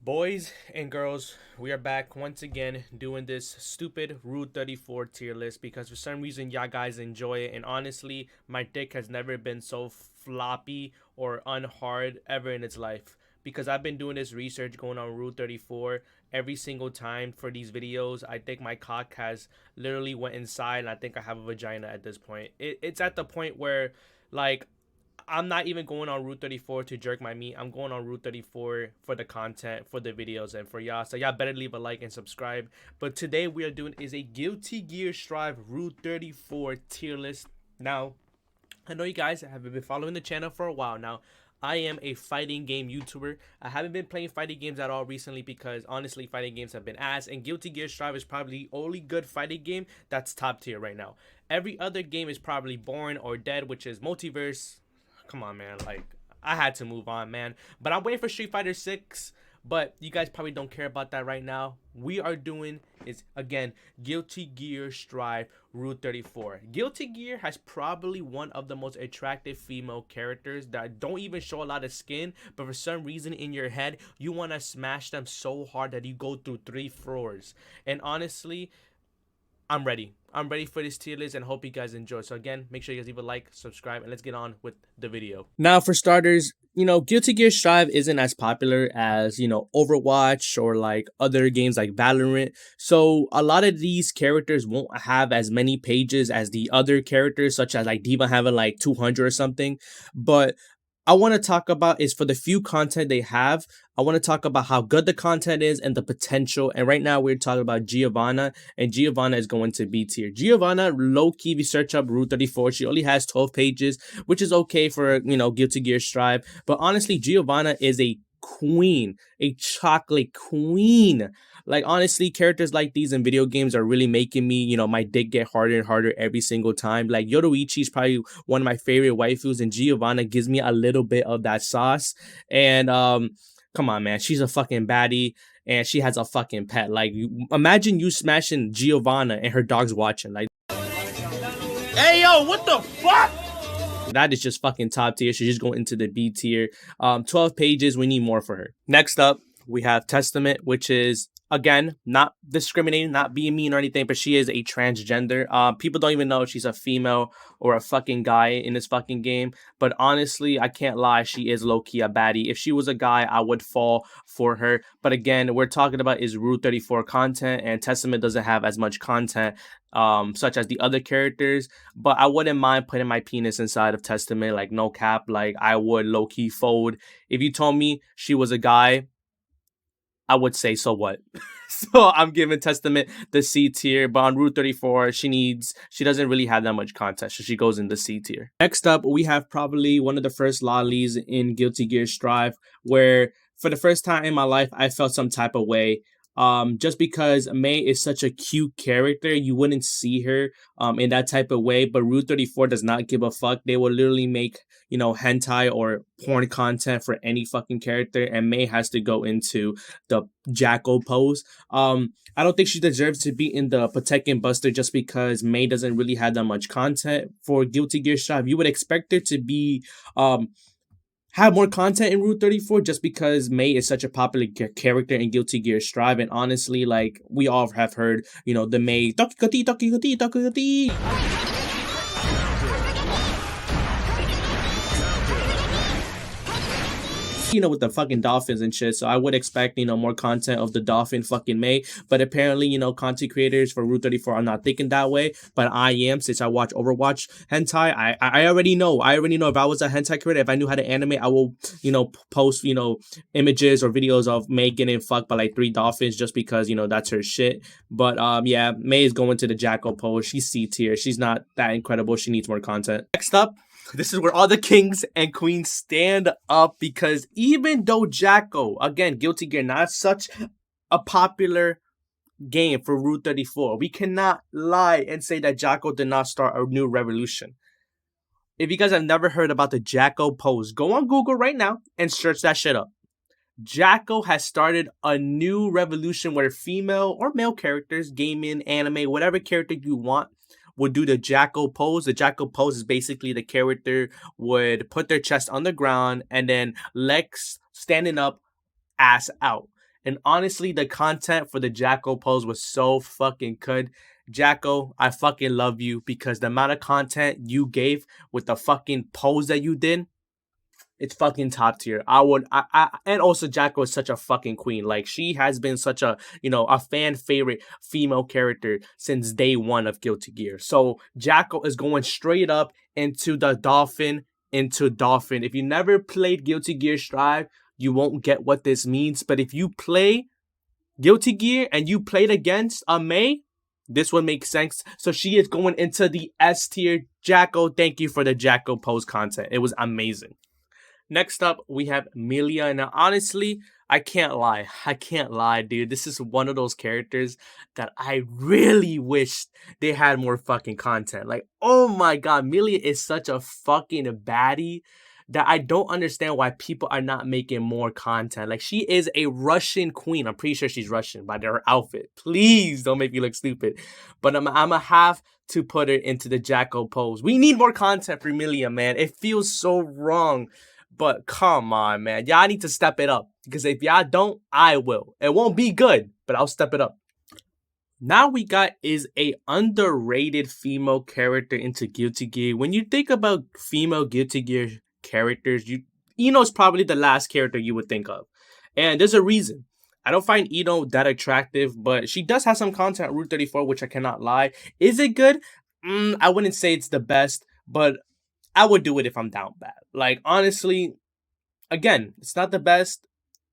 Boys and girls, we are back once again doing this stupid Rule 34 tier list because for some reason y'all guys enjoy it, and honestly, my dick has never been so floppy or unhard ever in its life because I've been doing this research going on Rule 34 every single time for these videos. I think my cock has literally went inside and I think I have a vagina at this point. It's at the point where like I'm not even going on Route 34 to jerk my meat. I'm going on Route 34 for the content, for the videos, and for y'all. So y'all better leave a like and subscribe. But today we are doing is a Guilty Gear Strive Route 34 tier list. Now, I know you guys have been following the channel for a while now. I am a fighting game YouTuber. I haven't been playing fighting games at all recently because honestly fighting games have been ass, and Guilty Gear Strive is probably the only good fighting game that's top tier right now. Every other game is probably boring or dead, which is Multiverse. Come on, man. Like, I had to move on, man. But I'm waiting for Street Fighter 6. But you guys probably don't care about that right now. We are doing is, again, Guilty Gear Strive Route 34. Guilty Gear has probably one of the most attractive female characters that don't even show a lot of skin. But for some reason in your head, you want to smash them so hard that you go through 3 floors. And honestly, I'm ready. I'm ready for this tier list and hope you guys enjoy. So again, make sure you guys leave a like, subscribe, and let's get on with the video. Now, for starters, Guilty Gear Strive isn't as popular as, Overwatch or like other games like Valorant. So a lot of these characters won't have as many pages as the other characters, such as like D.Va having like 200 or something. But I want to talk about is for the few content they have, I want to talk about how good the content is and the potential. And right now we're talking about Giovanna, and Giovanna is going to B tier. Giovanna, low-key, if you search up Route 34, she only has 12 pages, which is okay for, Guilty Gear Strive. But honestly, Giovanna is a queen, a chocolate queen. Like, honestly, characters like these in video games are really making me, my dick get harder and harder every single time. Like, Yoruichi is probably one of my favorite waifus, and Giovanna gives me a little bit of that sauce. And come on, man, she's a fucking baddie, and she has a fucking pet. Like, imagine you smashing Giovanna and her dog's watching. Like, hey, yo, what the fuck? That is just fucking top tier. She's just going into the B tier. 12 pages. We need more for her. Next up, we have Testament, which is, again, not discriminating, not being mean or anything, but she is a transgender. People don't even know if she's a female or a fucking guy in this fucking game. But honestly, I can't lie, she is low-key a baddie. If she was a guy, I would fall for her. But again, we're talking about is Route 34 content, and Testament doesn't have as much content such as the other characters. But I wouldn't mind putting my penis inside of Testament, like no cap. Like, I would low-key fold. If you told me she was a guy, I would say, so what? So I'm giving Testament the C tier, but on Route 34, she doesn't really have that much content, so she goes in the C tier. Next up, we have probably one of the first lollies in Guilty Gear Strive, where for the first time in my life, I felt some type of way. Just because May is such a cute character, you wouldn't see her in that type of way. But Route 34 does not give a fuck. They will literally make, hentai or porn content for any fucking character, and May has to go into the jackal pose. I don't think she deserves to be in the Protect and Buster just because May doesn't really have that much content for Guilty Gear Strive. You would expect her to be have more content in Route 34 just because May is such a popular character in Guilty Gear Strive. And honestly, like, we all have heard, the May with the fucking dolphins and shit. So I would expect, more content of the dolphin fucking May. But apparently, content creators for Route 34 are not thinking that way. But I am, since I watch Overwatch hentai. I already know. If I was a hentai creator, if I knew how to animate, I will, post, images or videos of May getting fucked by like 3 dolphins just because, that's her shit. But yeah, May is going to the jackal pose. She's C tier. She's not that incredible. She needs more content. Next up, this is where all the kings and queens stand up, because even though Jacko, again, Guilty Gear, not such a popular game for Route 34, we cannot lie and say that Jacko did not start a new revolution. If you guys have never heard about the Jacko pose, go on Google right now and search that shit up. Jacko has started a new revolution where female or male characters, gaming, anime, whatever character you want, would do the jackal pose. The jackal pose is basically the character would put their chest on the ground and then legs standing up, ass out. And honestly, the content for the Jacko pose was so fucking good. Jacko, I fucking love you because the amount of content you gave with the fucking pose that you did, it's fucking top tier. And also Jacko is such a fucking queen. Like she has been such a, a fan favorite female character since day one of Guilty Gear. So Jacko is going straight up into the dolphin, into dolphin. If you never played Guilty Gear Strive, you won't get what this means. But if you play Guilty Gear and you played against a May, this would make sense. So she is going into the S tier. Jacko, thank you for the Jacko pose content. It was amazing. Next up, we have Amelia. Now, honestly, I can't lie. I can't lie, dude. This is one of those characters that I really wished they had more fucking content. Like, oh my god, Amelia is such a fucking baddie that I don't understand why people are not making more content. Like, she is a Russian queen. I'm pretty sure she's Russian by her outfit. Please don't make me look stupid. But I'm gonna have to put her into the Jacko pose. We need more content for Amelia, man. It feels so wrong. But come on, man. Y'all need to step it up. Because if y'all don't, I will. It won't be good, but I'll step it up. Now we got is a underrated female character into Guilty Gear. When you think about female Guilty Gear characters, Ino's probably the last character you would think of. And there's a reason. I don't find Ino that attractive, but she does have some content Rule 34, which I cannot lie. Is it good? I wouldn't say it's the best, but I would do it if I'm down bad. Like, honestly, again, it's not the best.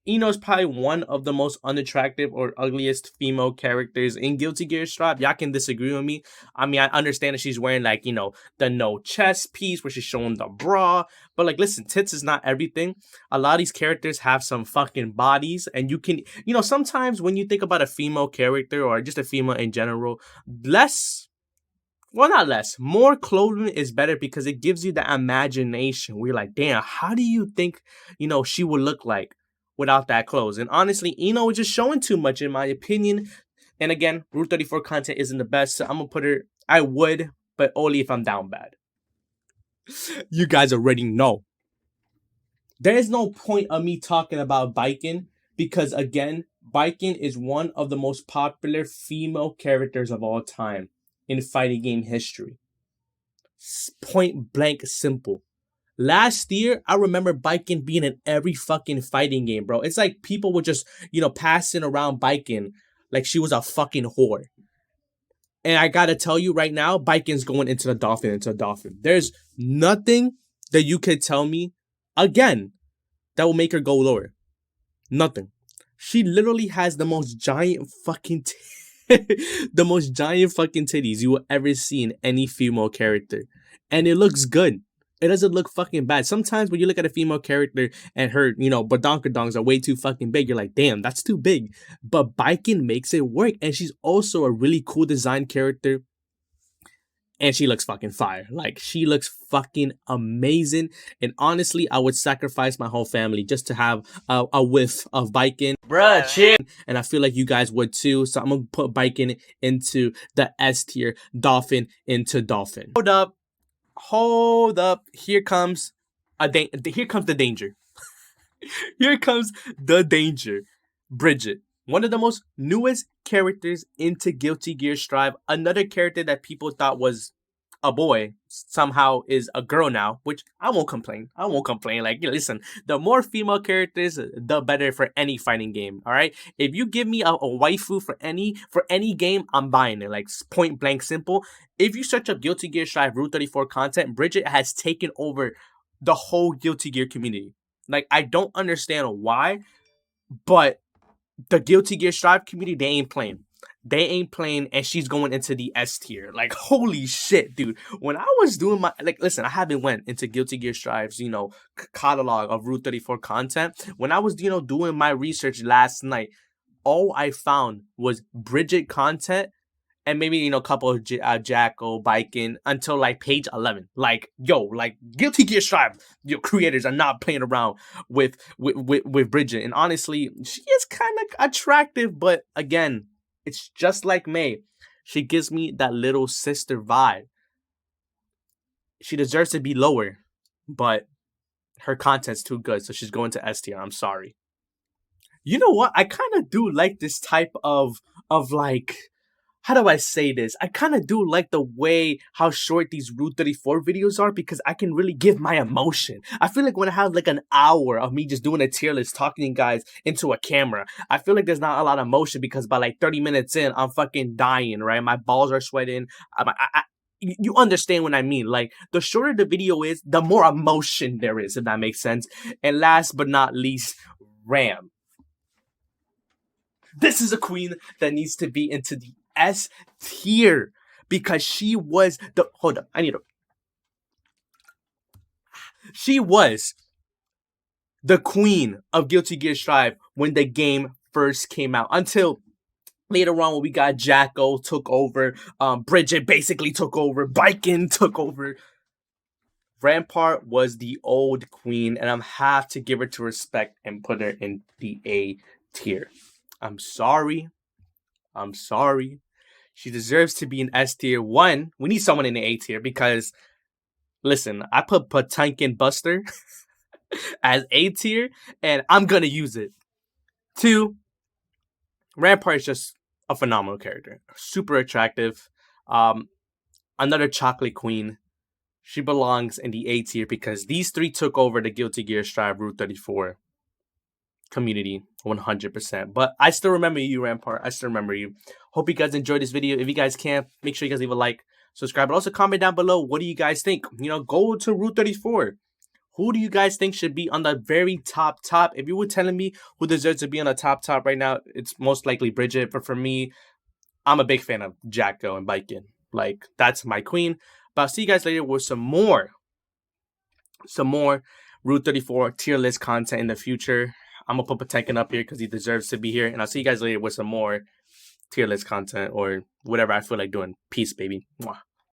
Ino's probably one of the most unattractive or ugliest female characters in Guilty Gear Strive. Y'all can disagree with me. I mean, I understand that she's wearing, like, the no chest piece where she's showing the bra. But, like, listen, tits is not everything. A lot of these characters have some fucking bodies. And you can, sometimes when you think about a female character or just a female in general, not less. More clothing is better because it gives you the imagination. We're like, damn, how do you think, she would look like without that clothes? And honestly, Ino is just showing too much, in my opinion. And again, Rule 34 content isn't the best, so I'm going to put her, I would, but only if I'm down bad. You guys already know. There is no point of me talking about Baiken because, again, Baiken is one of the most popular female characters of all time in fighting game history. Point blank simple. Last year, I remember Baiken being in every fucking fighting game, bro. It's like people were just, passing around Baiken like she was a fucking whore. And I gotta tell you right now, Baiken's going into the dolphin. There's nothing that you could tell me, again, that will make her go lower. Nothing. She literally has the most giant fucking the most giant fucking titties you will ever see in any female character. And it looks good. It doesn't look fucking bad. Sometimes when you look at a female character and her, badonkadongs are way too fucking big, you're like, damn, that's too big. But Baiken makes it work. And she's also a really cool design character. And she looks fucking fire. Like, she looks fucking amazing. And honestly, I would sacrifice my whole family just to have a whiff of Baiken. Bruh, chill. And I feel like you guys would too. So I'm going to put Baiken into the S tier. Dolphin into dolphin. Hold up. Here comes the danger. Here comes the danger. Bridget. One of the most newest characters into Guilty Gear Strive. Another character that people thought was a boy somehow is a girl now, which I won't complain. Like, listen, the more female characters, the better for any fighting game. All right. If you give me a waifu for any game, I'm buying it. Like, point blank simple. If you search up Guilty Gear Strive Rule 34 content, Bridget has taken over the whole Guilty Gear community. Like, I don't understand why, but the Guilty Gear Strive community, they ain't playing, and she's going into the S tier. Like, holy shit, dude. When I was doing listen, I haven't went into Guilty Gear Strive's, catalog of Rule 34 content. When I was, doing my research last night, all I found was Bridget content and maybe, a couple of Jacko, Baiken until like page 11. Like, yo, like Guilty Gear Strive, your creators are not playing around with Bridget. And honestly, she is kind of attractive, but again, it's just like May. She gives me that little sister vibe. She deserves to be lower, but her content's too good, so she's going to S tier. I'm sorry. You know what? I kind of do like this type of like, how do I say this? I kind of do like the way how short these Route 34 videos are because I can really give my emotion. I feel like when I have like an hour of me just doing a tier list, talking to you guys into a camera, I feel like there's not a lot of emotion because by like 30 minutes in, I'm fucking dying, right? My balls are sweating. You understand what I mean? Like, the shorter the video is, the more emotion there is, if that makes sense. And last but not least, Ram. This is a queen that needs to be into the S tier because she was the hold up. She was the queen of Guilty Gear Strive when the game first came out. Until later on when we got Jacko took over, Bridget basically took over, Baiken took over. Rampart was the old queen, and I have to give her to respect and put her in the A tier. I'm sorry. She deserves to be in S tier. One, we need someone in the A tier because, listen, I put Patinkin Buster as A tier, and I'm gonna use it. Two, Rampart is just a phenomenal character, super attractive. Another chocolate queen. She belongs in the A tier because these three took over the Guilty Gear Strive Route 34 community 100%. But I still remember you, Rampart. I still remember you. Hope you guys enjoyed this video. If you guys can, make sure you guys leave a like, subscribe, but also comment down below. What do you guys think? Go to Route 34. Who do you guys think should be on the very top? If you were telling me who deserves to be on the top right now, it's most likely Bridget. But for me, I'm a big fan of Jacko and Baiken. Like, that's my queen. But I'll see you guys later with some more Route 34 tier list content in the future. I'm going to put Patinkin up here because he deserves to be here. And I'll see you guys later with some more tier list content or whatever I feel like doing. Peace, baby. Mwah.